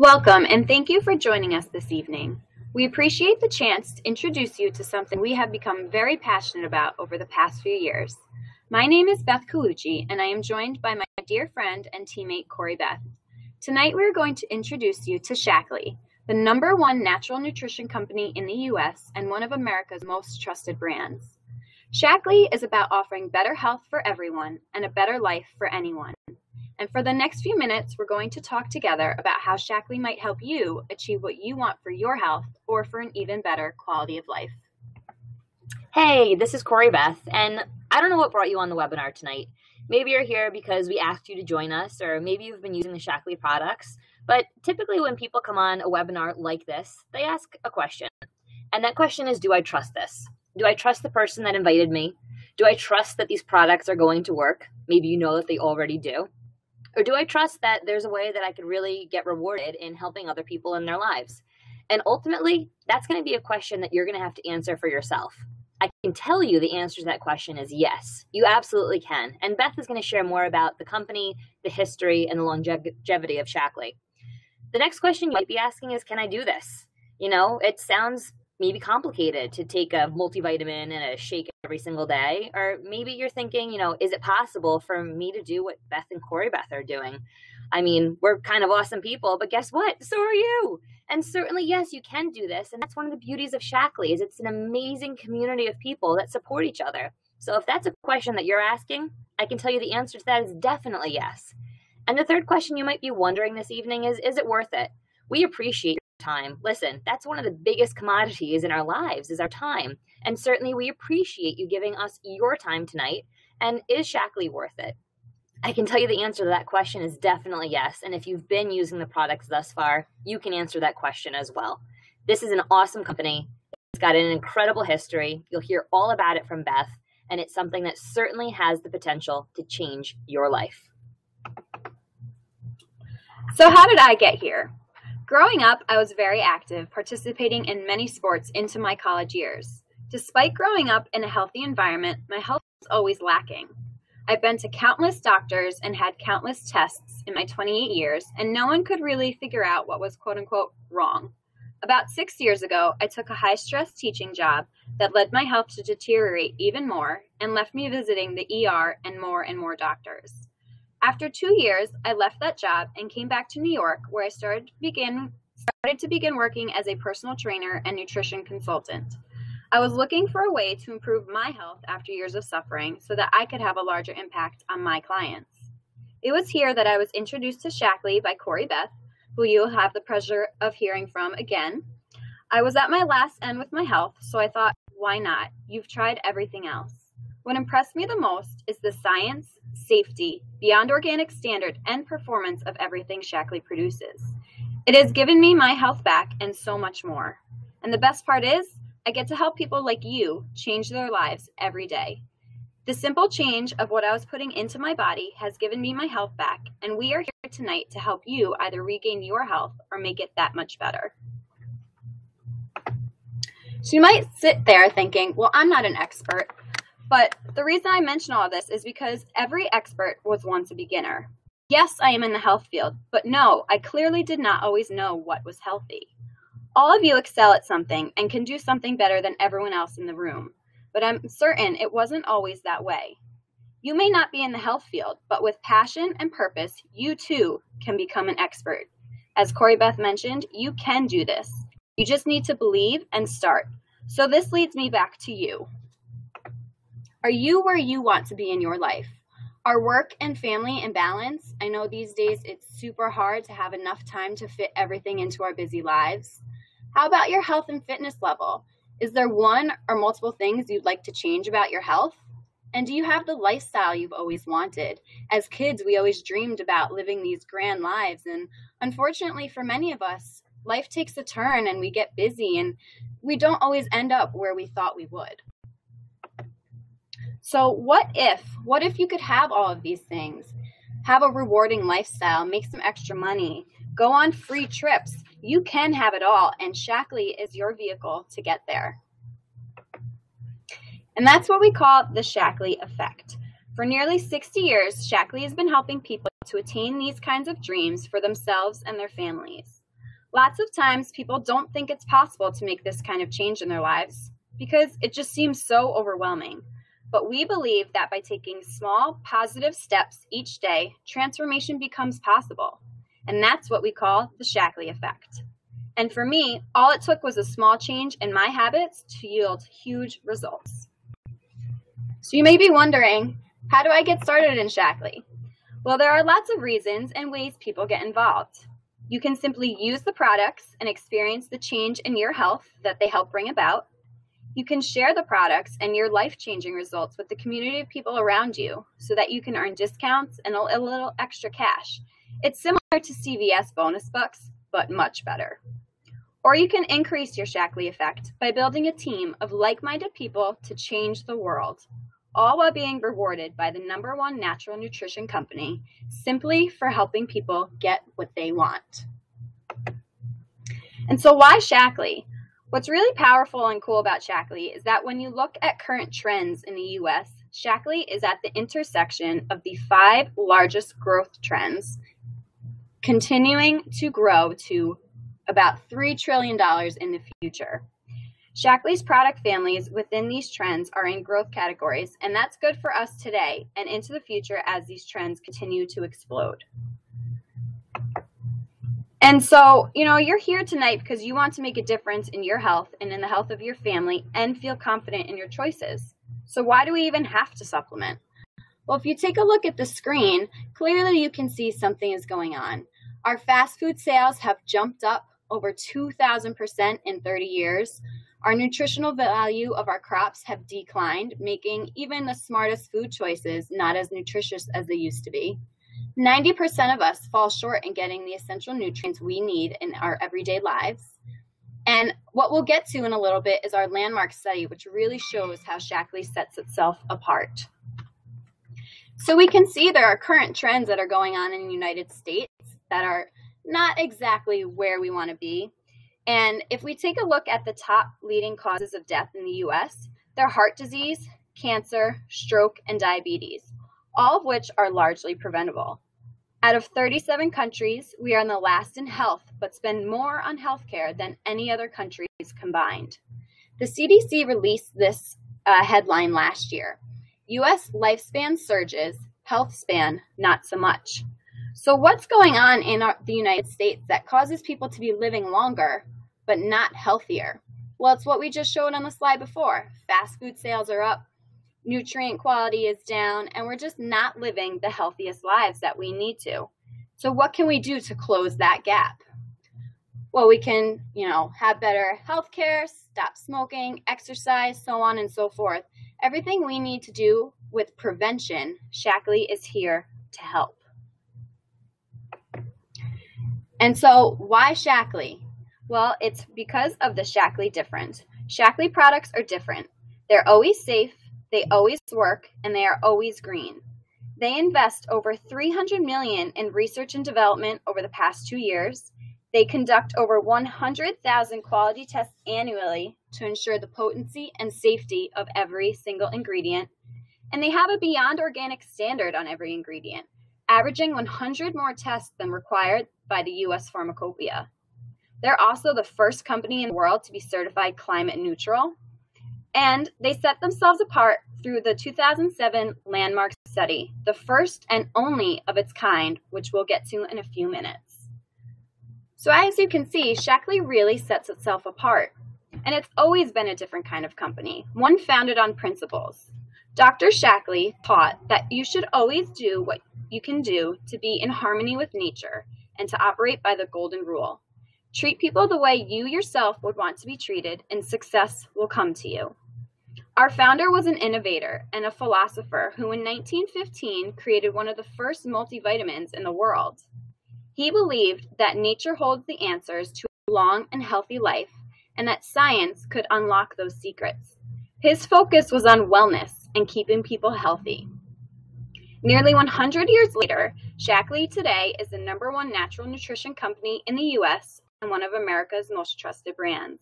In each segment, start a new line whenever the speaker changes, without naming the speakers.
Welcome, and thank you for joining us this evening. We appreciate the chance to introduce you to something we have become very passionate about over the past few years. My name is Beth Colucci, and I am joined by my dear friend and teammate, Corey Beth. Tonight, we are going to introduce you to Shaklee, the #1 natural nutrition company in the U.S. and one of America's most trusted brands. Shaklee is about offering better health for everyone and a better life for anyone. And for the next few minutes, we're going to talk together about how Shaklee might help you achieve what you want for your health or for an even better quality of life.
Hey, this is Corey Beth, and I don't know what brought you on the webinar tonight. Maybe you're here because we asked you to join us, or maybe you've been using the Shaklee products. But typically when people come on a webinar like this, they ask a question. And that question is, do I trust this? Do I trust the person that invited me? Do I trust that these products are going to work? Maybe you know that they already do. Or do I trust that there's a way that I could really get rewarded in helping other people in their lives? And ultimately, that's going to be a question that you're going to have to answer for yourself. I can tell you the answer to that question is yes, you absolutely can. And Beth is going to share more about the company, the history, and the longevity of Shaklee. The next question you might be asking is, can I do this? You know, it sounds maybe complicated to take a multivitamin and a shake every single day. Or maybe you're thinking, is it possible for me to do what Beth and Corey Beth are doing? I mean, we're kind of awesome people, but guess what? So are you. And certainly, yes, you can do this. And that's one of the beauties of Shaklee is it's an amazing community of people that support each other. So if that's a question that you're asking, I can tell you the answer to that is definitely yes. And the third question you might be wondering this evening is it worth it? We appreciate time. Listen, that's one of the biggest commodities in our lives is our time. And certainly we appreciate you giving us your time tonight. And is Shaklee worth it? I can tell you the answer to that question is definitely yes. And if you've been using the products thus far, you can answer that question as well. This is an awesome company. It's got an incredible history. You'll hear all about it from Beth. And it's something that certainly has the potential to change your life.
So how did I get here? Growing up, I was very active, participating in many sports into my college years. Despite growing up in a healthy environment, my health was always lacking. I've been to countless doctors and had countless tests in my 28 years, and no one could really figure out what was quote-unquote wrong. About 6 years ago, I took a high-stress teaching job that led my health to deteriorate even more and left me visiting the ER and more doctors. After 2 years, I left that job and came back to New York, where I started to begin working as a personal trainer and nutrition consultant. I was looking for a way to improve my health after years of suffering so that I could have a larger impact on my clients. It was here that I was introduced to Shaklee by Corey Beth, who you'll have the pleasure of hearing from again. I was at my last end with my health, so I thought, why not? You've tried everything else. What impressed me the most is the science, safety, beyond organic standard, and performance of everything Shaklee produces. It has given me my health back and so much more. And the best part is, I get to help people like you change their lives every day. The simple change of what I was putting into my body has given me my health back, and we are here tonight to help you either regain your health or make it that much better. So you might sit there thinking, well, I'm not an expert. But the reason I mention all of this is because every expert was once a beginner. Yes, I am in the health field, but no, I clearly did not always know what was healthy. All of you excel at something and can do something better than everyone else in the room, but I'm certain it wasn't always that way. You may not be in the health field, but with passion and purpose, you too can become an expert. As Corey Beth mentioned, you can do this. You just need to believe and start. So this leads me back to you. Are you where you want to be in your life? Are work and family in balance? I know these days it's super hard to have enough time to fit everything into our busy lives. How about your health and fitness level? Is there one or multiple things you'd like to change about your health? And do you have the lifestyle you've always wanted? As kids, we always dreamed about living these grand lives. And unfortunately for many of us, life takes a turn and we get busy and we don't always end up where we thought we would. So what if you could have all of these things? Have a rewarding lifestyle, make some extra money, go on free trips. You can have it all, and Shaklee is your vehicle to get there. And that's what we call the Shaklee effect. For nearly 60 years, Shaklee has been helping people to attain these kinds of dreams for themselves and their families. Lots of times people don't think it's possible to make this kind of change in their lives because it just seems so overwhelming. But we believe that by taking small, positive steps each day, transformation becomes possible. And that's what we call the Shaklee effect. And for me, all it took was a small change in my habits to yield huge results. So you may be wondering, how do I get started in Shaklee? Well, there are lots of reasons and ways people get involved. You can simply use the products and experience the change in your health that they help bring about. You can share the products and your life-changing results with the community of people around you so that you can earn discounts and a little extra cash. It's similar to CVS bonus bucks, but much better. Or you can increase your Shaklee effect by building a team of like-minded people to change the world, all while being rewarded by the #1 natural nutrition company simply for helping people get what they want. And so why Shaklee? What's really powerful and cool about Shaklee is that when you look at current trends in the US, Shaklee is at the intersection of the 5 largest growth trends, continuing to grow to about $3 trillion in the future. Shaklee's product families within these trends are in growth categories, and that's good for us today and into the future as these trends continue to explode. And so, you're here tonight because you want to make a difference in your health and in the health of your family and feel confident in your choices. So why do we even have to supplement? Well, if you take a look at the screen, clearly you can see something is going on. Our fast food sales have jumped up over 2,000% in 30 years. Our nutritional value of our crops have declined, making even the smartest food choices not as nutritious as they used to be. 90% of us fall short in getting the essential nutrients we need in our everyday lives. And what we'll get to in a little bit is our landmark study, which really shows how Shaklee sets itself apart. So we can see there are current trends that are going on in the United States that are not exactly where we want to be. And if we take a look at the top leading causes of death in the US, they're heart disease, cancer, stroke, and diabetes, all of which are largely preventable. Out of 37 countries, we are in the last in health, but spend more on healthcare than any other countries combined. The CDC released this headline last year. US lifespan surges, health span not so much. So what's going on in the United States that causes people to be living longer, but not healthier? Well, it's what we just showed on the slide before. Fast food sales are up, nutrient quality is down, and we're just not living the healthiest lives that we need to. So what can we do to close that gap? Well, we can, have better health care, stop smoking, exercise, so on and so forth. Everything we need to do with prevention, Shaklee is here to help. And so why Shaklee? Well, it's because of the Shaklee difference. Shaklee products are different. They're always safe, they always work, and they are always green. They invest over $300 million in research and development over the past 2 years. They conduct over 100,000 quality tests annually to ensure the potency and safety of every single ingredient. And they have a beyond organic standard on every ingredient, averaging 100 more tests than required by the U.S. Pharmacopoeia. They're also the first company in the world to be certified climate neutral. And they set themselves apart through the 2007 landmark study, the first and only of its kind, which we'll get to in a few minutes. So as you can see, Shaklee really sets itself apart. And it's always been a different kind of company, one founded on principles. Dr. Shaklee taught that you should always do what you can do to be in harmony with nature and to operate by the golden rule. Treat people the way you yourself would want to be treated, and success will come to you. Our founder was an innovator and a philosopher who in 1915 created one of the first multivitamins in the world. He believed that nature holds the answers to a long and healthy life and that science could unlock those secrets. His focus was on wellness and keeping people healthy. Nearly 100 years later, Shaklee today is the #1 natural nutrition company in the U.S. and one of America's most trusted brands.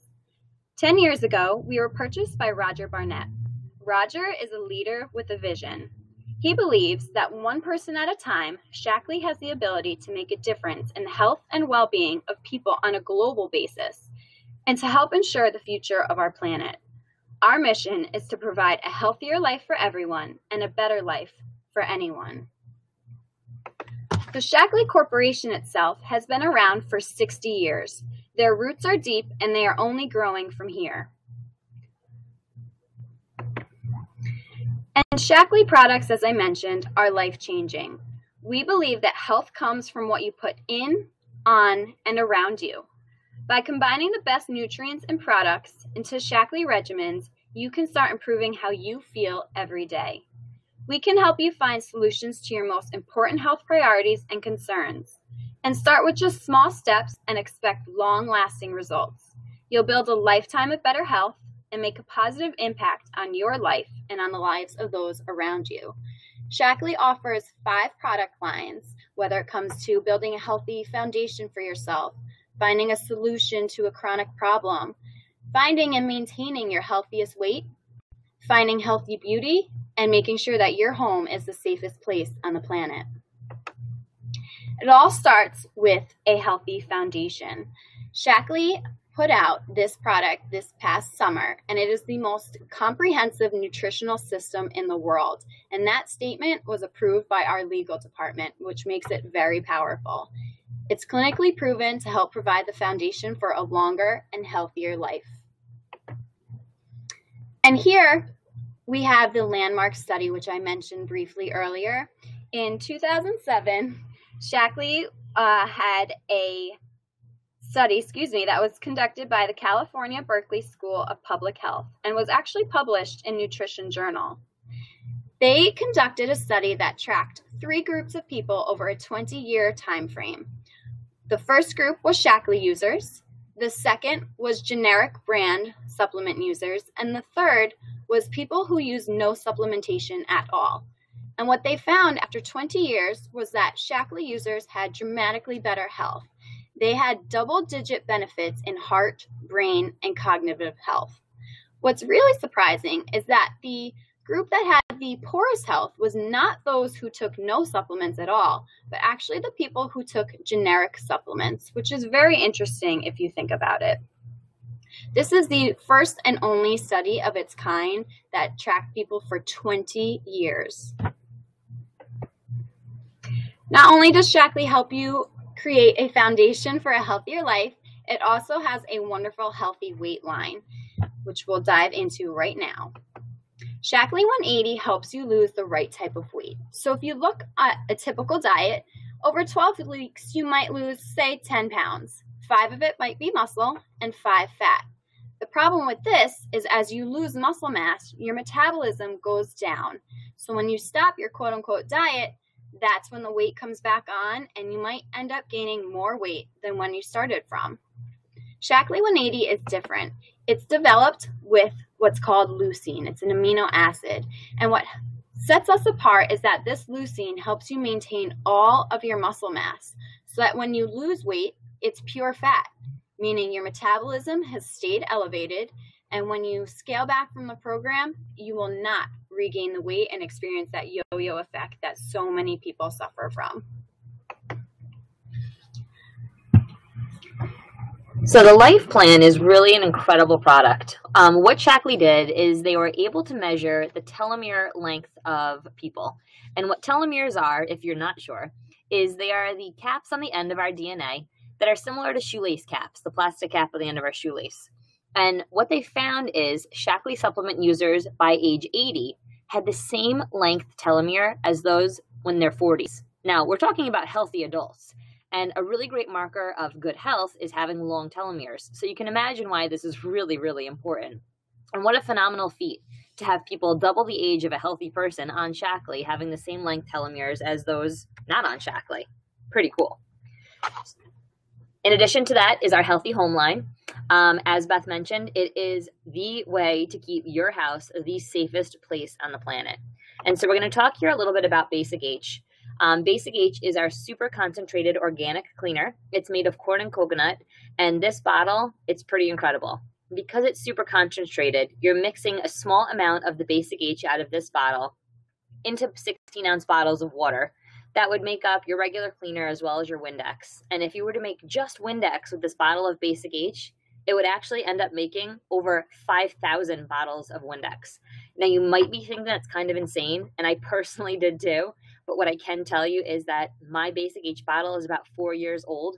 10 years ago, we were purchased by Roger Barnett. Roger is a leader with a vision. He believes that one person at a time, Shaklee has the ability to make a difference in the health and well-being of people on a global basis and to help ensure the future of our planet. Our mission is to provide a healthier life for everyone and a better life for anyone. The Shaklee Corporation itself has been around for 60 years. Their roots are deep and they are only growing from here. And Shaklee products, as I mentioned, are life-changing. We believe that health comes from what you put in, on, and around you. By combining the best nutrients and products into Shaklee regimens, you can start improving how you feel every day. We can help you find solutions to your most important health priorities and concerns. And start with just small steps and expect long-lasting results. You'll build a lifetime of better health and make a positive impact on your life and on the lives of those around you. Shaklee offers 5 product lines, whether it comes to building a healthy foundation for yourself, finding a solution to a chronic problem, finding and maintaining your healthiest weight, finding healthy beauty, and making sure that your home is the safest place on the planet. It all starts with a healthy foundation. Shaklee put out this product this past summer, and it is the most comprehensive nutritional system in the world. And that statement was approved by our legal department, which makes it very powerful. It's clinically proven to help provide the foundation for a longer and healthier life. And here we have the landmark study, which I mentioned briefly earlier. In 2007, Shaklee had a study, that was conducted by the California Berkeley School of Public Health and was actually published in Nutrition Journal. They conducted a study that tracked 3 groups of people over a 20-year time frame. The first group was Shaklee users, the second was generic brand supplement users, and the third was people who used no supplementation at all. And what they found after 20 years was that Shaklee users had dramatically better health. They had double-digit benefits in heart, brain, and cognitive health. What's really surprising is that the group that had the poorest health was not those who took no supplements at all, but actually the people who took generic supplements, which is very interesting if you think about it. This is the first and only study of its kind that tracked people for 20 years. Not only does Shaklee help you create a foundation for a healthier life, it also has a wonderful healthy weight line, which we'll dive into right now. Shaklee 180 helps you lose the right type of weight. So if you look at a typical diet, over 12 weeks you might lose, say, 10 pounds. 5 of it might be muscle and 5 fat. The problem with this is as you lose muscle mass, your metabolism goes down. So when you stop your quote-unquote diet, that's when the weight comes back on and you might end up gaining more weight than when you started from. Shaklee 180 is different. It's developed with what's called leucine. It's an amino acid. And what sets us apart is that this leucine helps you maintain all of your muscle mass so that when you lose weight, it's pure fat, meaning your metabolism has stayed elevated. And when you scale back from the program, you will not regain the weight and experience that yo-yo effect that so many people suffer from.
So the Life Plan is really an incredible product. What Shaklee did is they were able to measure the telomere length of people. And what telomeres are, if you're not sure, is they are the caps on the end of our DNA that are similar to shoelace caps, the plastic cap on the end of our shoelace. And what they found is Shaklee supplement users by age 80 had the same length telomere as those when they're 40s. Now, we're talking about healthy adults. And a really great marker of good health is having long telomeres. So you can imagine why this is really, really important. And what a phenomenal feat to have people double the age of a healthy person on Shaklee having the same length telomeres as those not on Shaklee. Pretty cool. In addition to that is our Healthy Home line. As Beth mentioned, it is the way to keep your house the safest place on the planet. And so we're going to talk here a little bit about Basic H. Basic H is our super concentrated organic cleaner. It's made of corn and coconut, and this bottle, it's pretty incredible. Because it's super concentrated, you're mixing a small amount of the Basic H out of this bottle, into 16-ounce bottles of water. That would make up your regular cleaner as well as your Windex. And if you were to make just Windex with this bottle of Basic H, it would actually end up making over 5,000 bottles of Windex. Now, you might be thinking that's kind of insane, and I personally did too, but what I can tell you is that my Basic H bottle is about 4 years old,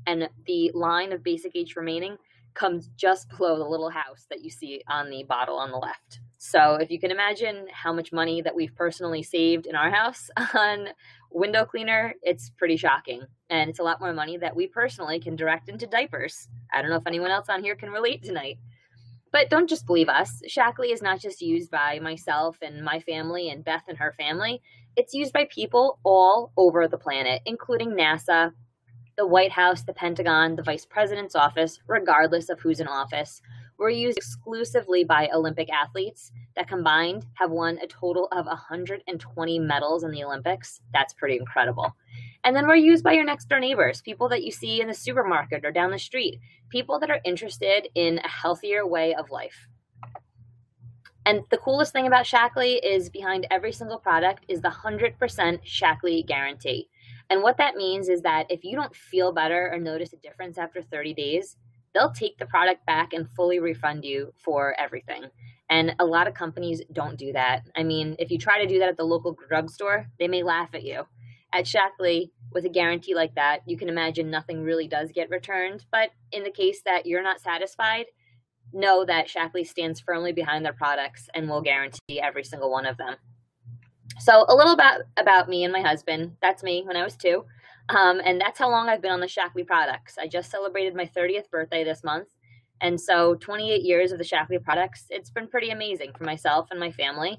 and the line of Basic H remaining comes just below the little house that you see on the bottle on the left. So if you can imagine how much money that we've personally saved in our house on window cleaner, it's pretty shocking. And it's a lot more money that we personally can direct into diapers. I don't know if anyone else on here can relate tonight. But don't just believe us. Shaklee is not just used by myself and my family and Beth and her family. It's used by people all over the planet, including NASA, the White House, the Pentagon, the Vice President's office, regardless of who's in office. We're used exclusively by Olympic athletes that combined have won a total of 120 medals in the Olympics. That's pretty incredible. And then we're used by your next door neighbors, people that you see in the supermarket or down the street, people that are interested in a healthier way of life. And the coolest thing about Shaklee is behind every single product is the 100% Shaklee guarantee. And what that means is that if you don't feel better or notice a difference after 30 days, they'll take the product back and fully refund you for everything. And a lot of companies don't do that. I mean, if you try to do that at the local drugstore, they may laugh at you. At Shaklee, with a guarantee like that, you can imagine nothing really does get returned. But in the case that you're not satisfied, know that Shaklee stands firmly behind their products and will guarantee every single one of them. So a little bit about me and my husband. That's me when I was 2. And that's how long I've been on the Shaklee products. I just celebrated my 30th birthday this month. And so 28 years of the Shaklee products, it's been pretty amazing for myself and my family.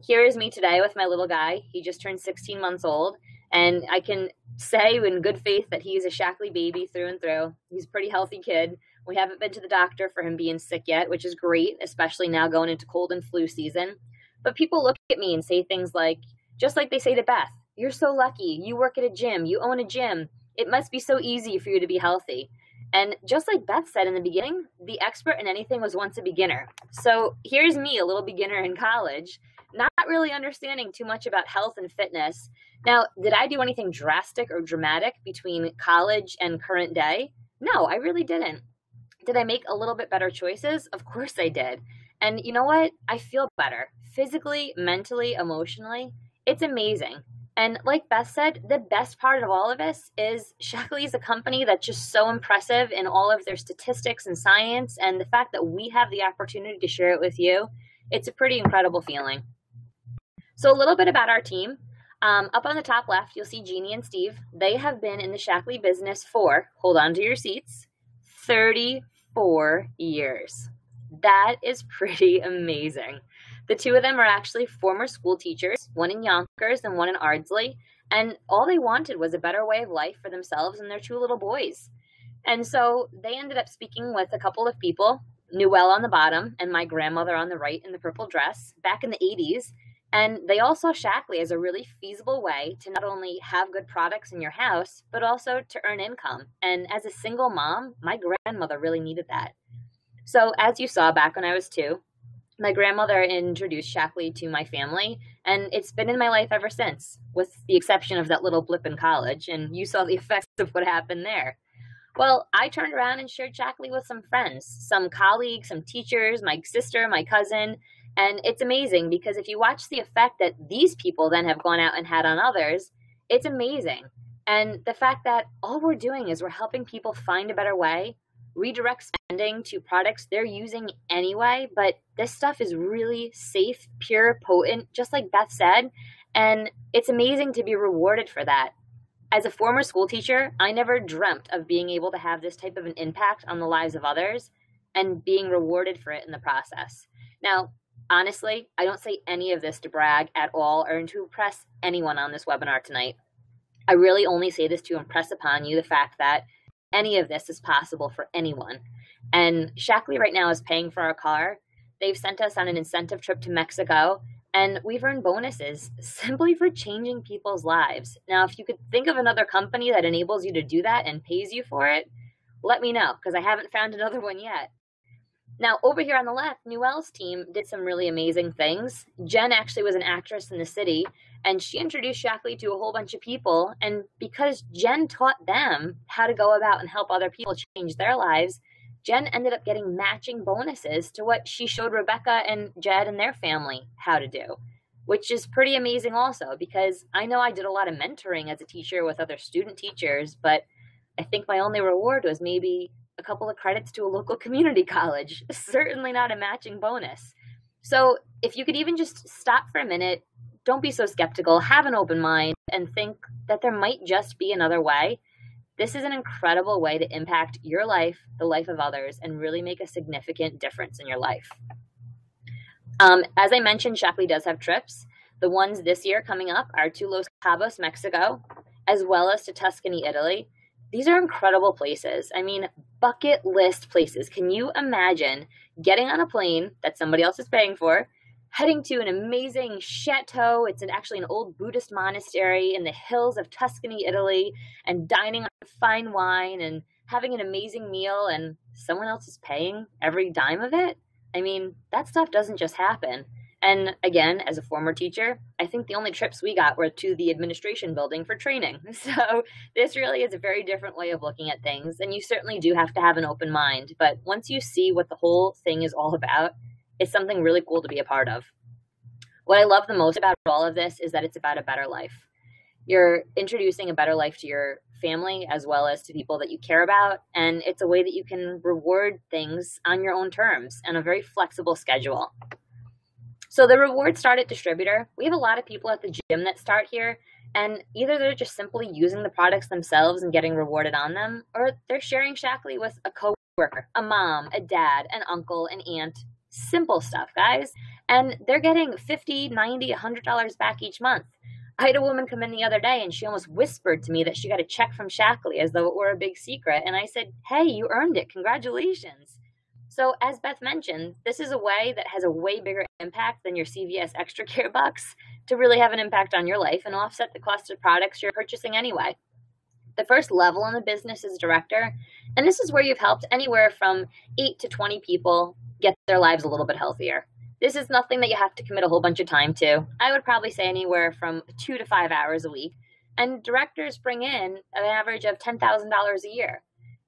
Here is me today with my little guy. He just turned 16 months old. And I can say in good faith that he's a Shaklee baby through and through. He's a pretty healthy kid. We haven't been to the doctor for him being sick yet, which is great, especially now going into cold and flu season. But people look at me and say things like, just like they say to Beth, "You're so lucky. You work at a gym. You own a gym. It must be so easy for you to be healthy." And just like Beth said in the beginning, the expert in anything was once a beginner. So here's me, a little beginner in college, not really understanding too much about health and fitness. Now, did I do anything drastic or dramatic between college and current day? No, I really didn't. Did I make a little bit better choices? Of course I did. And you know what? I feel better. Physically, mentally, emotionally. It's amazing. And like Beth said, the best part of all of this is Shaklee is a company that's just so impressive in all of their statistics and science, and the fact that we have the opportunity to share it with you, it's a pretty incredible feeling. So a little bit about our team. Up on the top left, you'll see Jeannie and Steve. They have been in the Shaklee business for, hold on to your seats, 34 years. That is pretty amazing. The two of them are actually former school teachers, one in Yonkers and one in Ardsley, and all they wanted was a better way of life for themselves and their 2 little boys. And so they ended up speaking with a couple of people, Newell on the bottom and my grandmother on the right in the purple dress, back in the 80s, and they all saw Shaklee as a really feasible way to not only have good products in your house, but also to earn income. And as a single mom, my grandmother really needed that. So as you saw back when I was 2, my grandmother introduced Shaklee to my family, and it's been in my life ever since, with the exception of that little blip in college, and you saw the effects of what happened there. Well, I turned around and shared Shaklee with some friends, some colleagues, some teachers, my sister, my cousin, and it's amazing because if you watch the effect that these people then have gone out and had on others, it's amazing. And the fact that all we're doing is we're helping people find a better way, redirect spending to products they're using anyway, but this stuff is really safe, pure, potent, just like Beth said, and it's amazing to be rewarded for that. As a former school teacher, I never dreamt of being able to have this type of an impact on the lives of others and being rewarded for it in the process. Now, honestly, I don't say any of this to brag at all or to impress anyone on this webinar tonight. I really only say this to impress upon you the fact that any of this is possible for anyone. And Shaklee right now is paying for our car. They've sent us on an incentive trip to Mexico, and we've earned bonuses simply for changing people's lives. Now, if you could think of another company that enables you to do that and pays you for it, let me know, because I haven't found another one yet. Now, over here on the left, Newell's team did some really amazing things. Jen actually was an actress in the city, and she introduced Shaklee to a whole bunch of people. And because Jen taught them how to go about and help other people change their lives, Jen ended up getting matching bonuses to what she showed Rebecca and Jed and their family how to do, which is pretty amazing also, because I know I did a lot of mentoring as a teacher with other student teachers, but I think my only reward was maybe a couple of credits to a local community college, certainly not a matching bonus. So if you could even just stop for a minute, don't be so skeptical, have an open mind, and think that there might just be another way. This is an incredible way to impact your life, the life of others, and really make a significant difference in your life. As I mentioned, Shaklee does have trips. The ones this year coming up are to Los Cabos, Mexico, as well as to Tuscany, Italy. These are incredible places. I mean, bucket list places. Can you imagine getting on a plane that somebody else is paying for, heading to an amazing chateau? It's actually an old Buddhist monastery in the hills of Tuscany, Italy, and dining on fine wine and having an amazing meal, and someone else is paying every dime of it? I mean, that stuff doesn't just happen. And again, as a former teacher, I think the only trips we got were to the administration building for training. So this really is a very different way of looking at things. And you certainly do have to have an open mind. But once you see what the whole thing is all about, it's something really cool to be a part of. What I love the most about all of this is that it's about a better life. You're introducing a better life to your family as well as to people that you care about. And it's a way that you can reward things on your own terms and a very flexible schedule. So the Reward Start at Distributor, we have a lot of people at the gym that start here, and either they're just simply using the products themselves and getting rewarded on them, or they're sharing Shaklee with a coworker, a mom, a dad, an uncle, an aunt. Simple stuff, guys. And they're getting $50, $90, $100 back each month. I had a woman come in the other day and she almost whispered to me that she got a check from Shaklee as though it were a big secret. And I said, hey, you earned it. Congratulations. So as Beth mentioned, this is a way that has a way bigger impact than your CVS Extra Care bucks to really have an impact on your life and offset the cost of products you're purchasing anyway. The first level in the business is director, and this is where you've helped anywhere from 8 to 20 people get their lives a little bit healthier. This is nothing that you have to commit a whole bunch of time to. I would probably say anywhere from 2 to 5 hours a week, and directors bring in an average of $10,000 a year.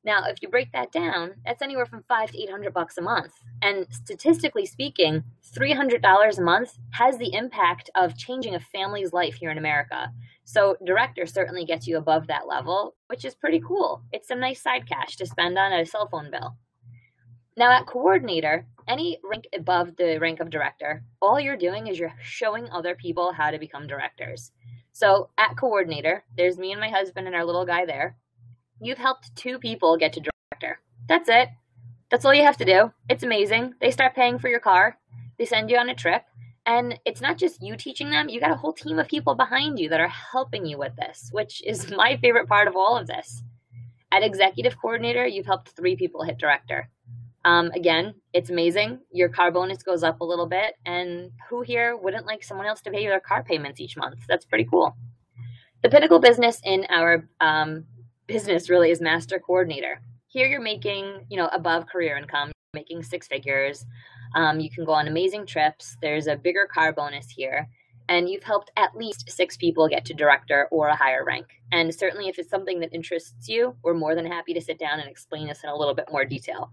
Now, if you break that down, that's anywhere from $500 to $800 a month. And statistically speaking, $300 a month has the impact of changing a family's life here in America. So director certainly gets you above that level, which is pretty cool. It's some nice side cash to spend on a cell phone bill. Now at coordinator, any rank above the rank of director, all you're doing is you're showing other people how to become directors. So at coordinator, there's me and my husband and our little guy there. You've helped 2 people get to director. That's it. That's all you have to do. It's amazing. They start paying for your car. They send you on a trip. And it's not just you teaching them. You got a whole team of people behind you that are helping you with this, which is my favorite part of all of this. At executive coordinator, you've helped 3 people hit director. Again, it's amazing. Your car bonus goes up a little bit. And who here wouldn't like someone else to pay their car payments each month? That's pretty cool. The pinnacle business in our business really is master coordinator. Here you're making, above career income, making 6 figures. You can go on amazing trips. There's a bigger car bonus here. And you've helped at least 6 people get to director or a higher rank. And certainly if it's something that interests you, we're more than happy to sit down and explain this in a little bit more detail.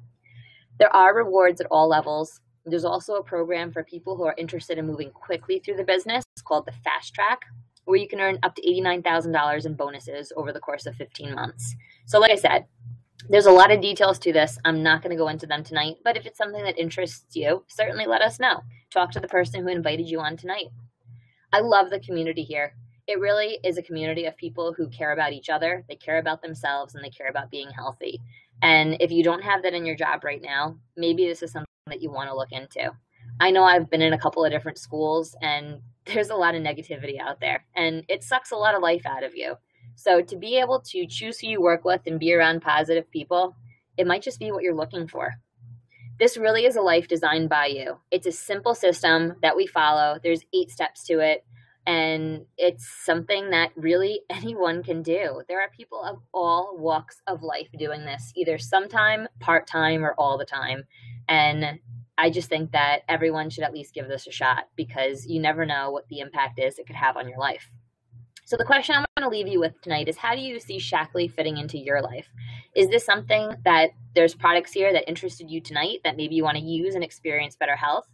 There are rewards at all levels. There's also a program for people who are interested in moving quickly through the business. It's called the Fast Track, where you can earn up to $89,000 in bonuses over the course of 15 months. So like I said, there's a lot of details to this. I'm not going to go into them tonight, but if it's something that interests you, certainly let us know. Talk to the person who invited you on tonight. I love the community here. It really is a community of people who care about each other, they care about themselves, and they care about being healthy. And if you don't have that in your job right now, maybe this is something that you want to look into. I know I've been in a couple of different schools, and there's a lot of negativity out there, and it sucks a lot of life out of you. So to be able to choose who you work with and be around positive people, it might just be what you're looking for. This really is a life designed by you. It's a simple system that we follow. There's 8 steps to it. And it's something that really anyone can do. There are people of all walks of life doing this, either sometime, part-time, or all the time. And I just think that everyone should at least give this a shot, because you never know what the impact is it could have on your life. So the question I'm going to leave you with tonight is, how do you see Shaklee fitting into your life? Is this something that there's products here that interested you tonight that maybe you want to use and experience better health?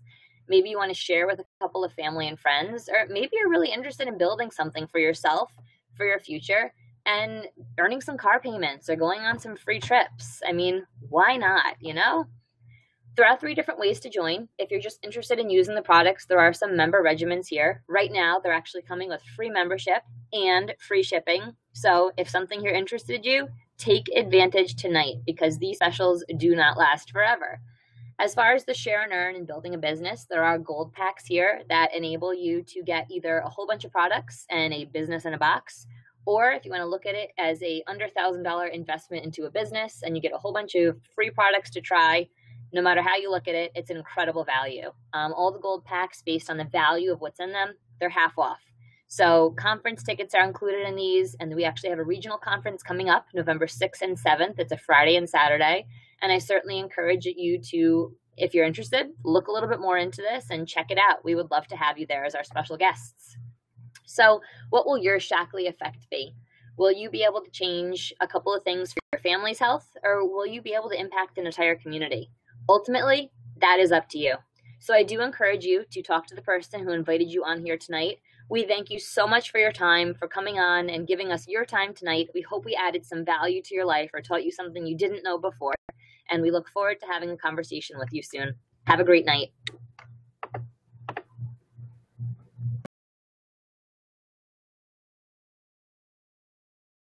Maybe you want to share with a couple of family and friends, or maybe you're really interested in building something for yourself, for your future, and earning some car payments or going on some free trips. I mean, why not, you know? There are 3 different ways to join. If you're just interested in using the products, there are some member regimens here. Right now, they're actually coming with free membership and free shipping. So if something here interested you, take advantage tonight, because these specials do not last forever. As far as the share and earn and building a business, there are gold packs here that enable you to get either a whole bunch of products and a business in a box, or if you want to look at it as a under $1,000 investment into a business and you get a whole bunch of free products to try. No matter how you look at it, it's an incredible value. All the gold packs, based on the value of what's in them, they're half off. So conference tickets are included in these, and we actually have a regional conference coming up November 6th and 7th. It's a Friday and Saturday, and I certainly encourage you to, if you're interested, look a little bit more into this and check it out. We would love to have you there as our special guests. So what will your Shaklee effect be? Will you be able to change a couple of things for your family's health, or will you be able to impact an entire community? Ultimately, that is up to you. So I do encourage you to talk to the person who invited you on here tonight. We thank you so much for your time, for coming on and giving us your time tonight. We hope we added some value to your life or taught you something you didn't know before. And we look forward to having a conversation with you soon. Have a great night.